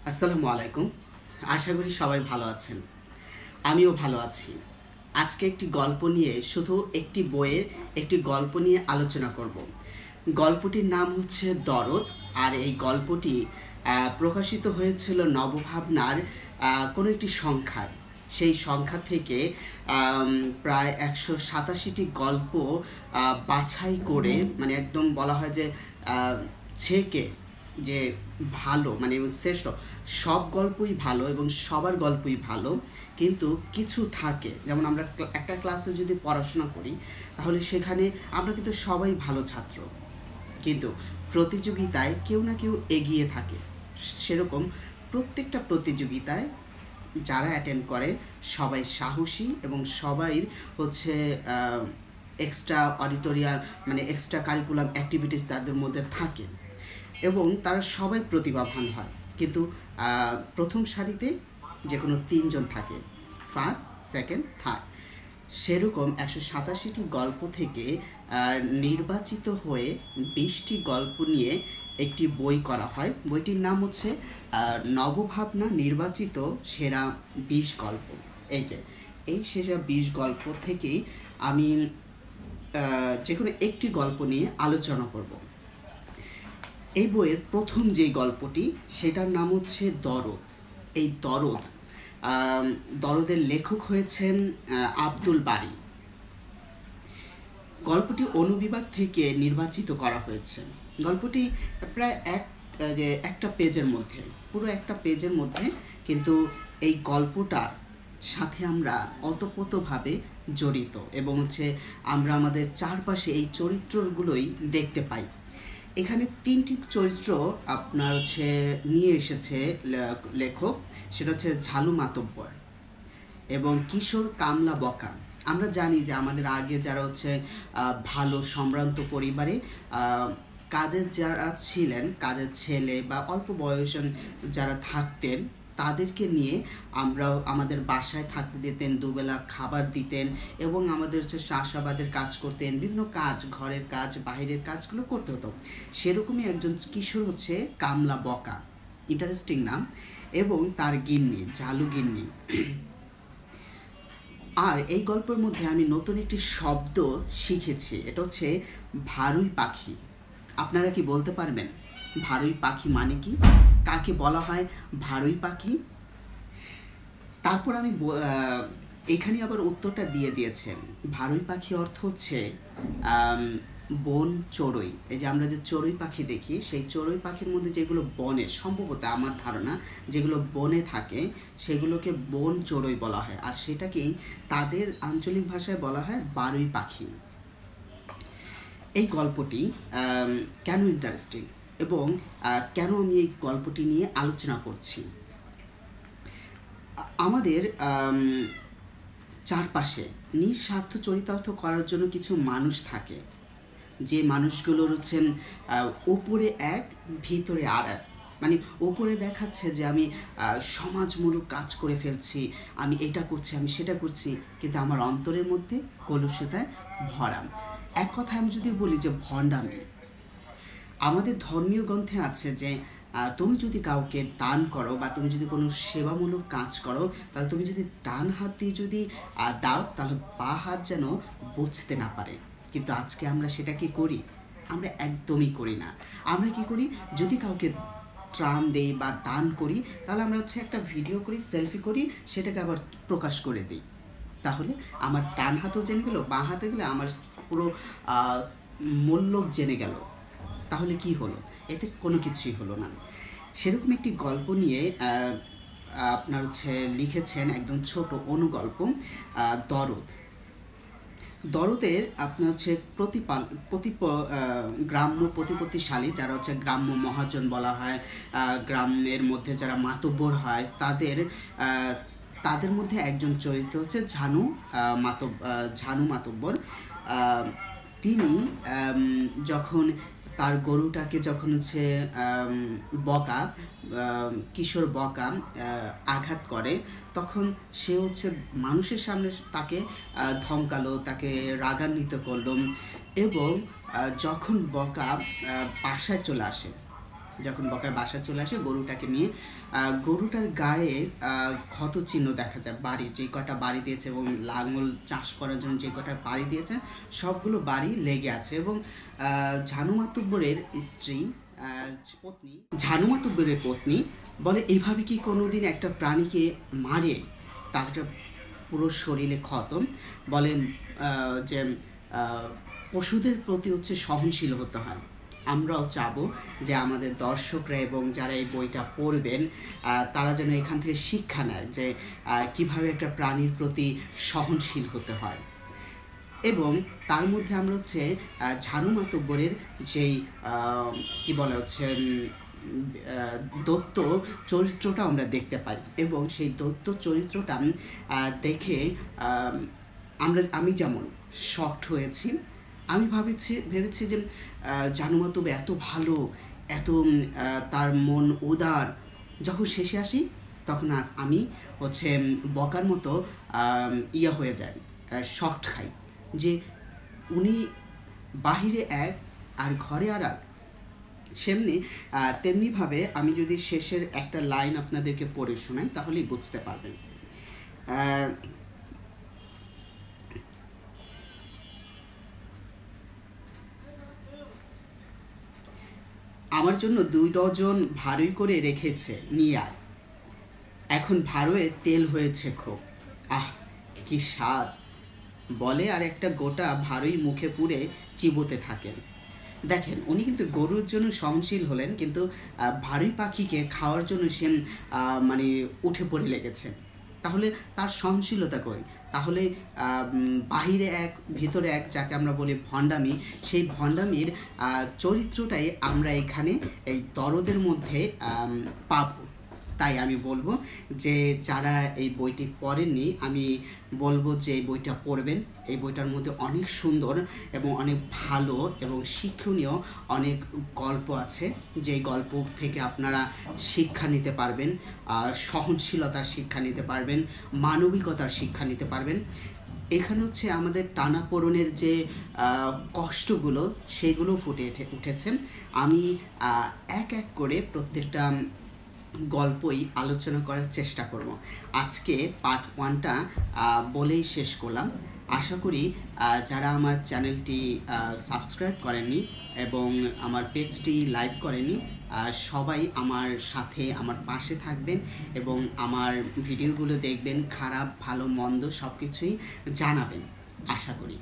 আসসালামু আলাইকুম। আশা করি সবাই ভালো আছেন। আমিও ভালো আছি। আজকে একটি গল্প নিয়ে শুধু একটি বইয়ের একটি গল্প নিয়ে আলোচনা করব। গল্পটির নাম হচ্ছে দরদ। আর এই গল্পটি প্রকাশিত হয়েছিল নবভাবনার কোনো একটি সংখ্যায়। সেই সংখ্যা থেকে প্রায় 187টি গল্প বাছাই করে, মানে একদম বলা হয় যে ছেকে যে ভালো, মানে শ্রেষ্ঠ সব গল্পই ভালো এবং সবার গল্পই ভালো, কিন্তু কিছু থাকে, যেমন আমরা একটা ক্লাসে যদি পড়াশোনা করি তাহলে সেখানে আমরা কিন্তু সবাই ভালো ছাত্র, কিন্তু প্রতিযোগিতায় কেউ না কেউ এগিয়ে থাকে। সেরকম প্রত্যেকটা প্রতিযোগিতায় যারা অ্যাটেন্ড করে সবাই সাহসী এবং সবাই হচ্ছে এক্সট্রা অডিটোরিয়াল, মানে এক্সট্রা কারিকুলাম অ্যাক্টিভিটিস তাদের মধ্যে থাকে এবং তারা সবাই প্রতিভাবান হয়। কিন্তু প্রথম সারিতে যে কোনো তিনজন থাকে, ফার্স্ট, সেকেন্ড, থার্ড। সেরকম 187টি গল্প থেকে নির্বাচিত হয়ে 20টি গল্প নিয়ে একটি বই করা হয়। বইটির নাম হচ্ছে নবভাবনা নির্বাচিত সেরা 20 গল্প। এই সেরা 20 গল্প থেকেই আমি যে কোনো একটি গল্প নিয়ে আলোচনা করব। এই বইয়ের প্রথম যে গল্পটি, সেটার নাম হচ্ছে দরদ। এই দরদের লেখক হয়েছেন আব্দুল বারী। গল্পটি অনুবিভাগ থেকে নির্বাচিত করা হয়েছে। গল্পটি প্রায় একটা পেজের মধ্যে, পুরো একটা পেজের মধ্যে, কিন্তু এই গল্পটার সাথে আমরা অতপ্রতভাবে জড়িত এবং আমরা আমাদের চারপাশে এই চরিত্রগুলোই দেখতে পাই। এখানে 3টি চরিত্র আপনার নিয়ে এসেছে লেখক, সেটা হচ্ছে ঝালু মাতব্বর এবং কিশোর কামলা বকা। আমরা জানি যে আমাদের আগে যারা ভালো সম্ভ্রান্ত পরিবারে কাজের যারা ছিলেন, কাজের ছেলে বা অল্প বয়সে যারা থাকতেন, তাদেরকে নিয়ে আমরা আমাদের বাসায় থাকতে দিতেন, দুবেলা খাবার দিতেন এবং আমাদের চাষাবাদের কাজ করতেন, বিভিন্ন কাজ, ঘরের কাজ, বাইরের কাজগুলো করতে হতো। সেরকমই একজন কিশোর কামলা বকা, ইন্টারেস্টিং নাম, এবং তার গিন্নি ঝালু গিন্নি। আর এই গল্পের মধ্যে আমি নতুন একটি শব্দ শিখেছি, এটা হচ্ছে ভারুই পাখি। আপনারা কি বলতে পারবেন ভারুই পাখি মানে কি? কাকে বলা হয় ভারুই পাখি? তারপর আমি এখানে আবার উত্তরটা দিয়ে দিয়েছেন। ভারুই পাখি অর্থ হচ্ছে বন চড়ুই। এই যে আমরা যে চড়ুই পাখি দেখি, সেই চড়ুই পাখির মধ্যে যেগুলো বনে, সম্ভবত আমার ধারণা যেগুলো বনে থাকে সেগুলোকে বন চড়ুই বলা হয়, আর সেটাকেই তাদের আঞ্চলিক ভাষায় বলা হয় বারুই পাখি। এই গল্পটি কেন ইন্টারেস্টিং এবং কেন আমি এই গল্পটি নিয়ে আলোচনা করছি? আমাদের চারপাশে নিঃস্বার্থ চরিতার্থ করার জন্য কিছু মানুষ থাকে, যে মানুষগুলোর ওপরে এক, ভিতরে আর এক। মানে ওপরে দেখাচ্ছে যে আমি সমাজমূলক কাজ করে ফেলছি, আমি এটা করছি, আমি সেটা করছি, কিন্তু আমার অন্তরের মধ্যে কলুষিতায় ভরা। এক কথায় আমি যদি বলি যে ভণ্ডামি। আমাদের ধর্মীয় গ্রন্থে আছে যে তুমি যদি কাউকে দান করো বা তুমি যদি কোনো সেবামূলক কাজ করো, তাহলে তুমি যদি ডান হাত দিয়ে যদি দাও, তাহলে বাঁ হাত যেন বুঝতে না পারে। কিন্তু আজকে আমরা সেটা কি করি? আমরা একদমই করি না। আমরা কি করি? যদি কাউকে ত্রাণ দেই বা দান করি, তাহলে আমরা একটা ভিডিও করি, সেলফি করি, সেটাকে আবার প্রকাশ করে দিই। তাহলে আমার ডান হাতেও জেনে গেল, বাঁ হাতে গেলে আমার পুরো মূল্য জেনে গেল। তাহলে কি হলো? এতে কোনো কিছুই হলো না। সেরকম একটি গল্প নিয়ে আপনার লিখেছেন একদম ছোট অনুগল্প, দরদ। দরদের আপনার গ্রাম্য প্রতিপত্তিশালী, যারা গ্রাম্য মহাজন বলা হয়, গ্রামের মধ্যে যারা মাতব্বর হয়, তাদের মধ্যে একজন চরিত্র ঝানু মাতব্বর। তিনি যখন তার গরুটাকে বকা, কিশোর বকা আঘাত করে, তখন সে মানুষের সামনে তাকে ধমকালো, তাকে রাগান্বিত করল, এবং যখন বকা বাসায় চলে আসে, যখন বকায় বাসা চলে আসে গরুটাকে নিয়ে, গরুটার গায়ে ক্ষত চিহ্ন দেখা যায়, বাড়ি যে কটা বাড়ি দিয়েছে এবং লাঙল চাষ করার জন্য যে কটা বাড়ি দিয়েছে সবগুলো বাড়ি লেগে আছে। এবং ঝানু মাতুব্বরের স্ত্রী পত্নী, ঝানু মাতুব্বরের পত্নী বলে, এইভাবে কি কোনোদিন একটা প্রাণীকে মারে তার পুরো শরীরে ক্ষত, বলে যে পশুদের প্রতি হচ্ছে সহনশীল হতে হয়। আমরাও চাবো যে আমাদের দর্শকরা এবং যারা এই বইটা পড়বেন তারা যেন এখান থেকে শিক্ষা নেয় যে কীভাবে একটা প্রাণীর প্রতি সহনশীল হতে হয়। এবং তার মধ্যে আমরা হচ্ছে ঝানু মাতব্বরের যেই কী বলে হচ্ছে দৈত্য চরিত্রটা আমরা দেখতে পাই, এবং সেই দৈত্য চরিত্রটা দেখে আমি যেমন শকড হয়েছি। আমি ভেবেছি যে ঝানু মাতব্বর এত ভালো, এত তার মন উদার। যখন শেষে আসি তখন আজ আমি হচ্ছে বকার মতো হয়ে যায়, শকড খাই যে উনি বাহিরে এক আর ঘরে আর এক। তেমনিভাবে আমি যদি শেষের একটা লাইন আপনাদেরকে পড়ে শোনাই তাহলেই বুঝতে পারবেন। আমার জন্য 2 ডজন ভারই করে রেখেছে, নিয়ে আয়। এখন ভারোয়ে তেল হয়েছে খুব, আহ কি স্বাদ, বলে আর একটা গোটা ভারই মুখে পুরে চিবোতে থাকেন। দেখেন উনি কিন্তু গরুর জন্য সহনশীল হলেন, কিন্তু ভারী পাখিকে খাওয়ার জন্য সে মানে উঠে পড়ে লেগেছেন। তাহলে তার সহনশীলতা কই? তাহলে বাহিরে এক ভিতরে এক, যাকে আমরা বলি ভণ্ডামি, সেই ভণ্ডামির চরিত্রটাই আমরা এখানে এই দরদের মধ্যে পাব। তাই আমি বলবো যে যারা এই বইটি পড়েননি, আমি বলবো যে এই বইটা পড়বেন। এই বইটার মধ্যে অনেক সুন্দর এবং অনেক ভালো এবং শিক্ষণীয় অনেক গল্প আছে, যে গল্প থেকে আপনারা শিক্ষা নিতে পারবেন, সহনশীলতার শিক্ষা নিতে পারবেন, মানবিকতার শিক্ষা নিতে পারবেন। এখানে হচ্ছে আমাদের টানাপোড়েনের যে কষ্টগুলো সেগুলো ফুটে উঠেছে। আমি এক এক করে প্রত্যেকটা গল্পই আলোচনা করার চেষ্টা করব। আজকে পার্ট 1টা বলেই শেষ করলাম। আশা করি যারা আমার চ্যানেলটি সাবস্ক্রাইব করেননি এবং আমার পেজটি লাইক করেননি, সবাই আমার সাথে আমার পাশে থাকবেন এবং আমার ভিডিওগুলো দেখবেন, খারাপ ভালো মন্দ সব কিছুই জানাবেন আশা করি।